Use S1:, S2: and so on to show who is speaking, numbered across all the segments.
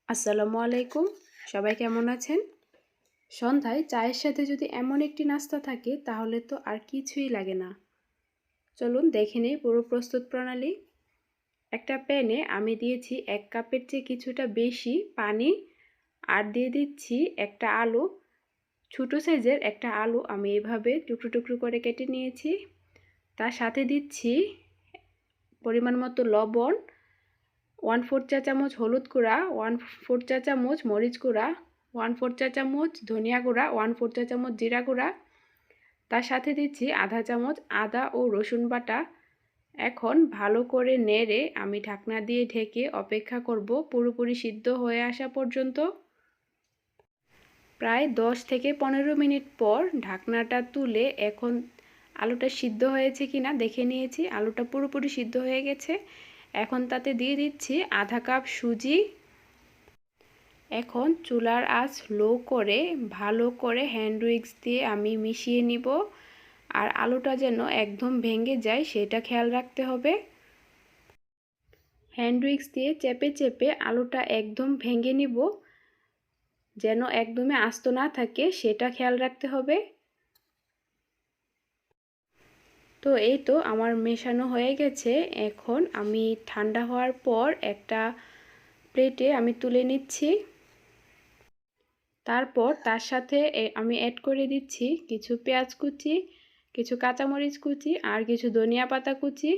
S1: আসসালামু আলাইকুম। সবাই কেমন আছেন? সন্ধ্যায় চায়ের সাথে যদি এমন একটি নাস্তা থাকে তাহলে তো আর কিছুই লাগে না। চলুন দেখে নেই পুরো প্রস্তুত প্রণালী। একটা প্যানে আমি দিয়েছি 1 কাপের চেয়ে কিছুটা বেশি পানি, আর দিয়ে দিচ্ছি একটা আলু। ছোট সাইজের একটা আলু আমি এভাবে টুকরো টুকরো করে কেটে নিয়েছি। তার সাথে দিচ্ছি পরিমাণ মতো লবণ, 1/4 চা চামচ হলুদ গুঁড়া, 1/4 চা চামচ মরিচ গুঁড়া, 1/4 চা চামচ ধনিয়া গুঁড়া, 1/4 চা চামচ জিরা গুঁড়া। তার সাথে দিচ্ছি আধা চামচ আদা ও রসুন বাটা। এখন ভালো করে নেড়ে আমি ঢাকনা দিয়ে ঢেকে অপেক্ষা করব পুরোপুরি সিদ্ধ হয়ে আসা পর্যন্ত। প্রায় 10 থেকে 15 মিনিট পর ঢাকনাটা তুলে এখন আলুটা সিদ্ধ হয়েছে কিনা দেখে নিয়েছি। আলুটা পুরোপুরি সিদ্ধ হয়ে গেছে। এখন তাতে দিয়ে দিচ্ছি আধা কাপ সুজি। এখন চুলার আঁচ লো করে ভালো করে হ্যান্ড উইক্স দিয়ে আমি মিশিয়ে নিব। আর আলুটা যেন একদম ভেঙে যায় সেটা খেয়াল রাখতে হবে। হ্যান্ড উইক্স দিয়ে চেপে চেপে আলুটা একদম ভেঙে নিব, যেন একদমই আস্ত না থাকে সেটা খেয়াল রাখতে হবে। তো এই তো আমার মেশানো হয়ে গেছে। এখন আমি ঠান্ডা হওয়ার পর একটা প্লেটে আমি তুলে নিচ্ছি। তারপর তার সাথে আমি অ্যাড করে দিচ্ছি কিছু পেঁয়াজ কুচি, কিছু কাঁচামরিচ কুচি আর কিছু ধনিয়া পাতা কুচি।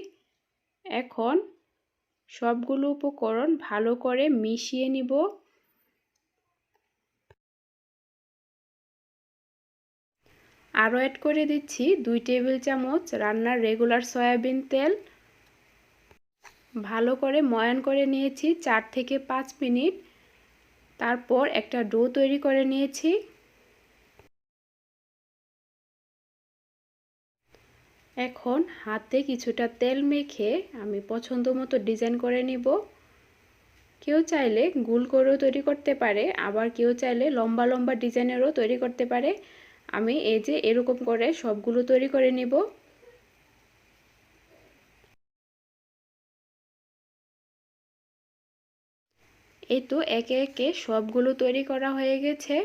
S1: এখন সবগুলো উপকরণ ভালো করে মিশিয়ে নিব। আরও অ্যাড করে দিচ্ছি 2 টেবিল চামচ রান্নার রেগুলার সয়াবিন তেল। ভালো করে ময়ান করে নিয়েছি 4 থেকে 5 মিনিট। তারপর একটা ডো তৈরি করে নিয়েছি। এখন হাতে কিছুটা তেল মেখে আমি পছন্দ মতো ডিজাইন করে নিব। কেউ চাইলে গোল করেও তৈরি করতে পারে, আবার কেউ চাইলে লম্বা লম্বা ডিজাইনেরও তৈরি করতে পারে। আমি এই যে এরকম করে সবগুলো তৈরি করে নিব। এই তো একে একে সবগুলো তৈরি করা হয়ে গেছে।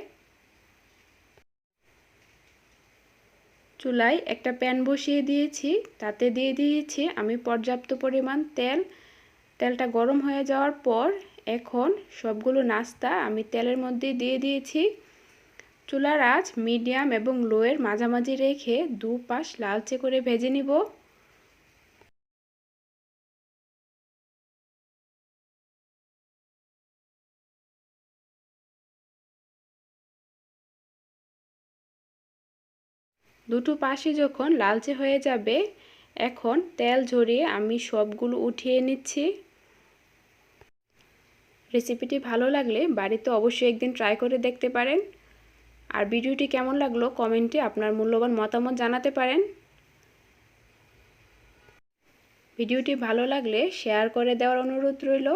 S1: চুলায় একটা প্যান বসিয়ে দিয়েছি, তাতে দিয়ে দিয়েছি আমি পর্যাপ্ত পরিমাণ তেল। তেলটা গরম হয়ে যাওয়ার পর এখন সবগুলো নাস্তা আমি তেলের মধ্যে দিয়ে দিয়েছি। চুলার আঁচ মিডিয়াম এবং লোয়ের মাঝামাঝি রেখে দুপাশ লালচে করে ভেজে নিব। দুটো পাশে যখন লালচে হয়ে যাবে এখন তেল ঝরিয়ে আমি সবগুলো উঠিয়ে নিচ্ছি। রেসিপিটি ভালো লাগলে বাড়িতে অবশ্যই একদিন ট্রাই করে দেখতে পারেন। আর ভিডিওটি কেমন লাগলো কমেন্টে আপনার মূল্যবান মতামত জানাতে পারেন। ভিডিওটি ভালো লাগলে শেয়ার করে দেওয়ার অনুরোধ রইল।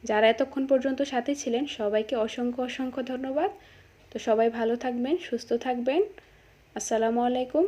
S1: যারা এতক্ষণ পর্যন্ত সাথে ছিলেন সবাইকে অসংখ্য অসংখ্য ধন্যবাদ। তো সবাই ভালো থাকবেন, সুস্থ থাকবেন। আসসালামু আলাইকুম।